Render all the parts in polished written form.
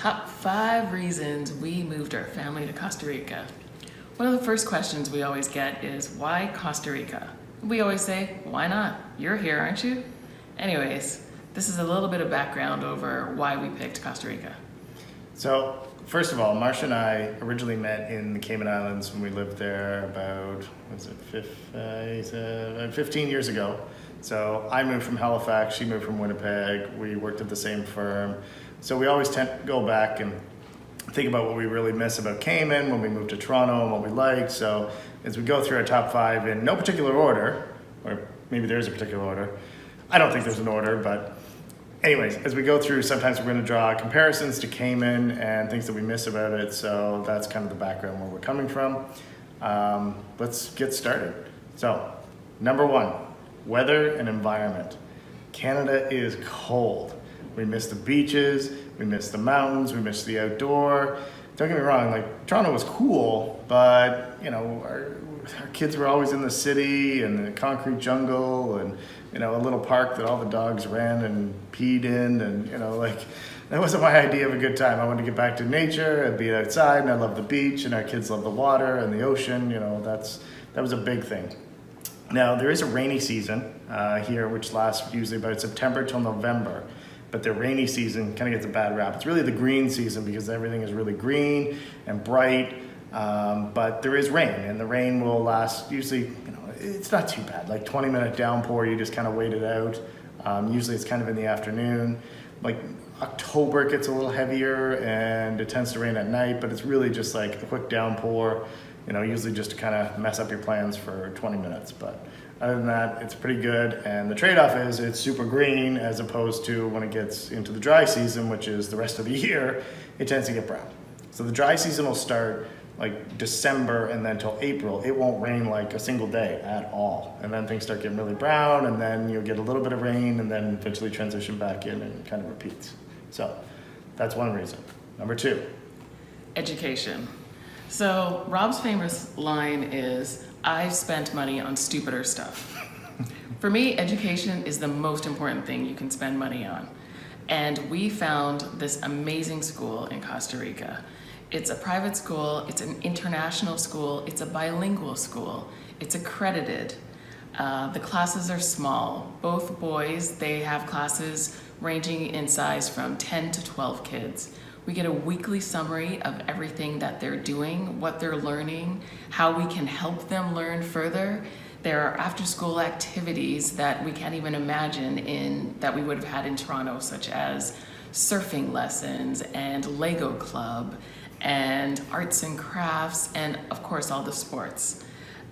Top 5 reasons we moved our family to Costa Rica. One of the first questions we always get is, why Costa Rica? We always say, why not? You're here, aren't you? Anyways, this is a little bit of background over why we picked Costa Rica. So, first of all, Marcia and I originally met in the Cayman Islands when we lived there about, 15 years ago. So I moved from Halifax, she moved from Winnipeg, we worked at the same firm. So we always tend to go back and think about what we really miss about Cayman when we moved to Toronto and what we like. So as we go through our top 5 in no particular order, or maybe there is a particular order, I don't think there's an order, but anyways, as we go through, sometimes we're going to draw comparisons to Cayman and things that we miss about it. So that's kind of the background where we're coming from. Let's get started. So, number 1, weather and environment. Canada is cold. We miss the beaches, we miss the mountains, we miss the outdoor. Don't get me wrong, like Toronto was cool, but our kids were always in the city and the concrete jungle and a little park that all the dogs ran and peed in, and that wasn't my idea of a good time. I wanted to get back to nature and be outside, and I love the beach, and our kids love the water and the ocean. That was a big thing. Now there is a rainy season here, which lasts usually about September till November. But the rainy season kind of gets a bad rap. It's really the green season because everything is really green and bright. But there is rain, and the rain will last usually, it's not too bad. Like 20-minute downpour, you just kind of wait it out. Usually it's kind of in the afternoon. Like October it gets a little heavier and it tends to rain at night, but it's really just like a quick downpour, usually just to kind of mess up your plans for 20 minutes. But other than that, it's pretty good. And the trade-off is it's super green, as opposed to when it gets into the dry season, which is the rest of the year, it tends to get brown. So the dry season will start like December and then till April. It won't rain like a single day at all. And then things start getting really brown, and then you'll get a little bit of rain and then eventually transition back in, and it kind of repeats. So that's one reason. Number 2. Education. So Rob's famous line is, I've spent money on stupider stuff. For me, education is the most important thing you can spend money on. And we found this amazing school in Costa Rica. It's a private school, it's an international school, it's a bilingual school, it's accredited. The classes are small. Both boys, they have classes ranging in size from 10 to 12 kids. We get a weekly summary of everything that they're doing, what they're learning, how we can help them learn further. There are after-school activities that we can't even imagine that we would have had in Toronto, such as surfing lessons and Lego club and arts and crafts, and of course all the sports.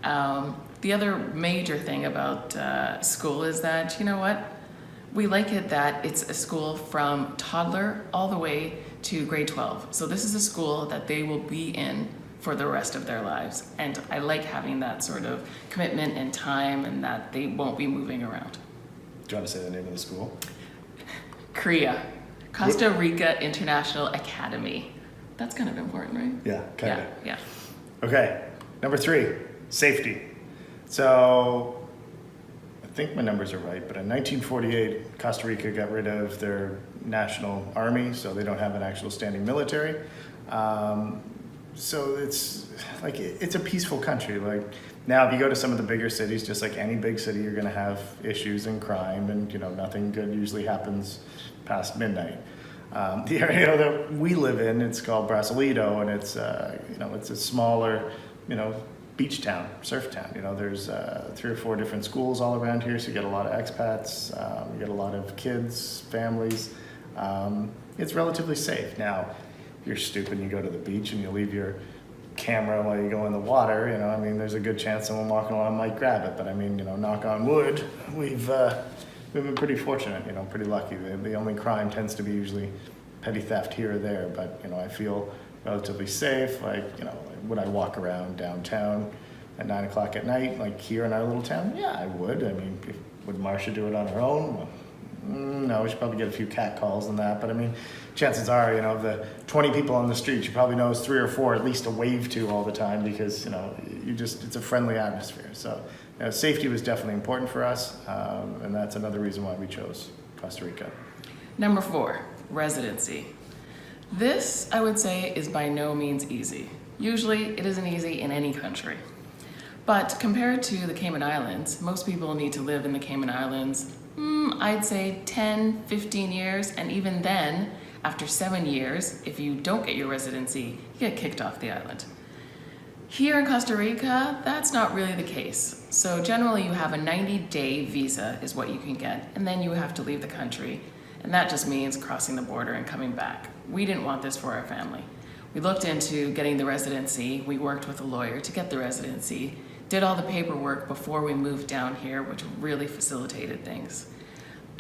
The other major thing about school is that, we like it that it's a school from toddler all the way to grade 12. So this is a school that they will be in for the rest of their lives. And I like having that sort of commitment and time, and that they won't be moving around. Do you want to say the name of the school? CRIA, Costa Rica International Academy. That's kind of important, right? Yeah, kind of. Yeah. Okay, number 3, safety. So I think my numbers are right, but in 1948, Costa Rica got rid of their national army, so they don't have an actual standing military. So it's like, it's a peaceful country. Like now, if you go to some of the bigger cities, just like any big city, you're going to have issues and crime, and nothing good usually happens past midnight. The area that we live in, it's called Brasilito, and it's it's a smaller beach town, surf town. There's 3 or 4 different schools all around here, so you get a lot of expats, you get a lot of kids, families. It's relatively safe. Now, if you're stupid and you go to the beach and you leave your camera while you go in the water, there's a good chance someone walking along might grab it. But knock on wood, we've been pretty fortunate, pretty lucky. The only crime tends to be usually petty theft here or there, but I feel relatively safe. Would I walk around downtown at 9 o'clock at night, like here in our little town? Yeah, I would. Would Marcia do it on her own? Well, no, we should probably get a few cat calls and that, but chances are, of the 20 people on the street, you probably know 3 or 4 at least to wave to all the time, because, it's a friendly atmosphere. So safety was definitely important for us, and that's another reason why we chose Costa Rica. Number 4, residency. This, I would say, is by no means easy. Usually, it isn't easy in any country. But compared to the Cayman Islands, most people need to live in the Cayman Islands, I'd say 10, 15 years, and even then, after 7 years, if you don't get your residency, you get kicked off the island. Here in Costa Rica, that's not really the case. So generally you have a 90-day visa is what you can get, and then you have to leave the country. And that just means crossing the border and coming back. We didn't want this for our family. We looked into getting the residency. We worked with a lawyer to get the residency, did all the paperwork before we moved down here, which really facilitated things.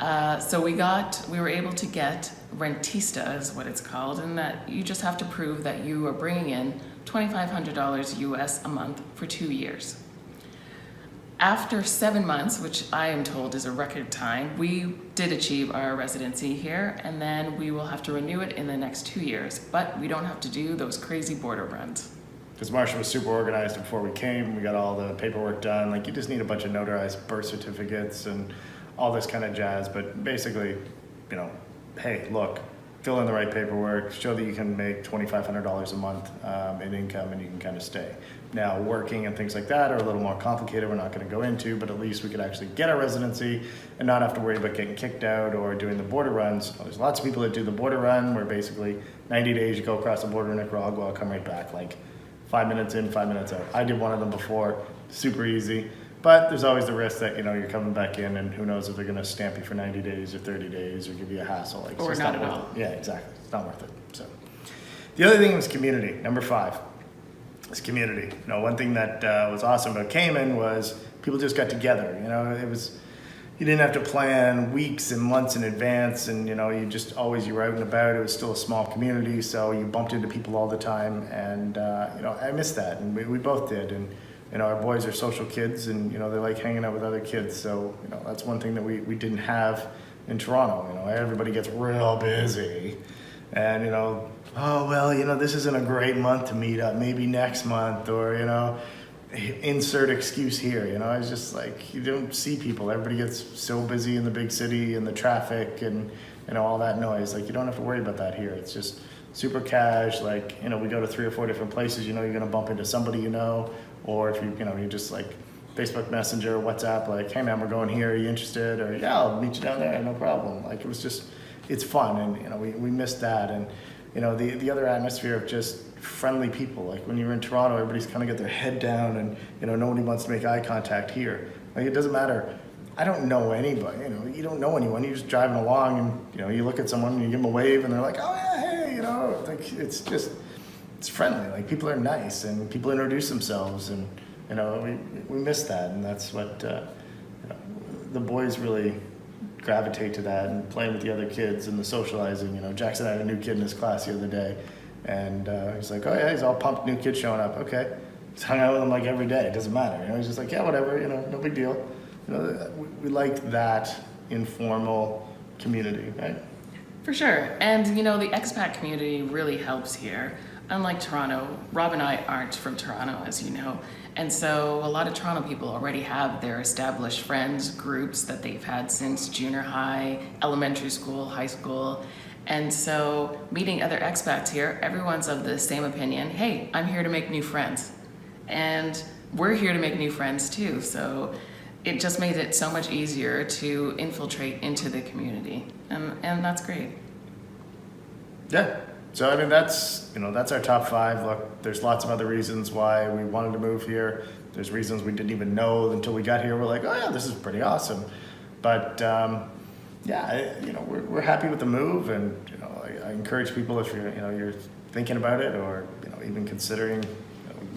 So we were able to get rentista is what it's called, and that you just have to prove that you are bringing in $2,500 US a month for 2 years. After 7 months, which I am told is a record time, we did achieve our residency here, and then we will have to renew it in the next 2 years, but we don't have to do those crazy border runs. Because Marsha was super organized before we came. We got all the paperwork done. Like, you just need a bunch of notarized birth certificates and all this kind of jazz. But basically, you know, hey, look, fill in the right paperwork, show that you can make $2,500 a month in income, and you can kind of stay. Now, working and things like that are a little more complicated. We're not going to go into, but at least we could actually get our residency and not have to worry about getting kicked out or doing the border runs. There's lots of people that do the border run where basically 90 days you go across the border in Nicaragua, come right back, like 5 minutes in, 5 minutes out. I did one of them before, super easy. But there's always the risk that, you know, you're coming back in and who knows if they're going to stamp you for 90 days or 30 days or give you a hassle. Like, Or it's not at worth all. it. Yeah, exactly. It's not worth it. So the other thing was community. Number 5 is community. You know, one thing that was awesome about Cayman was people just got together. You know, you didn't have to plan weeks and months in advance, and you know, you were out and about. It was still a small community, so you bumped into people all the time, and you know, I miss that, and we both did. And you know, our boys are social kids, and you know, they like hanging out with other kids. So you know, that's one thing that we didn't have in Toronto. You know, everybody gets real busy, and you know, oh well, you know, this isn't a great month to meet up. Maybe next month, or you know, insert excuse here. You know, it's just like you don't see people. Everybody gets so busy in the big city and the traffic and you know, all that noise. Like, you don't have to worry about that here. It's just super cash. Like, you know, we go to 3 or 4 different places. You know, you're gonna bump into somebody you know, or if you know, you just like Facebook Messenger, WhatsApp, like, hey man, we're going here. Are you interested? Or yeah, I'll meet you down there. No problem. Like, it was just, it's fun, and you know, we missed that. And you know, the other atmosphere of just friendly people. Like, when you're in Toronto, everybody's kind of got their head down, and you know, nobody wants to make eye contact here. Like, it doesn't matter. I don't know anybody. You know, you don't know anyone. You're just driving along, and you know, you look at someone and you give them a wave, and they're like, oh yeah, hey, you know, like, it's friendly. Like, people are nice, and people introduce themselves, and you know, we miss that, and that's what you know, the boys really gravitate to that, and playing with the other kids and the socializing. You know, Jackson had a new kid in his class the other day, and he's like, oh yeah, he's all pumped, new kid showing up. Okay, he's hung out with him like every day. It doesn't matter. You know, he's just like, yeah, whatever. You know, no big deal. You know, we like that informal community, right? For sure. And you know, the expat community really helps here. Unlike Toronto, Rob and I aren't from Toronto, as you know. And so a lot of Toronto people already have their established friends, groups that they've had since junior high, elementary school, high school. And so meeting other expats here, everyone's of the same opinion. Hey, I'm here to make new friends. And we're here to make new friends too. So it just made it so much easier to infiltrate into the community. And that's great. Yeah. So I mean, that's our top 5. Look, there's lots of other reasons why we wanted to move here. There's reasons we didn't even know until we got here. We're like, oh yeah, this is pretty awesome. But yeah, you know, we're happy with the move, and you know, I encourage people, if you're thinking about it, or you know, even considering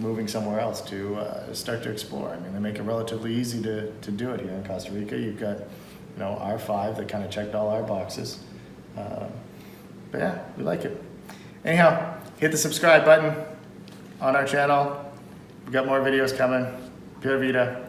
moving somewhere else, to start to explore. I mean, they make it relatively easy to do it here in Costa Rica. You've got, you know, our 5 that kind of checked all our boxes. But yeah, we like it. Anyhow, hit the subscribe button on our channel. We've got more videos coming. Pura Vida.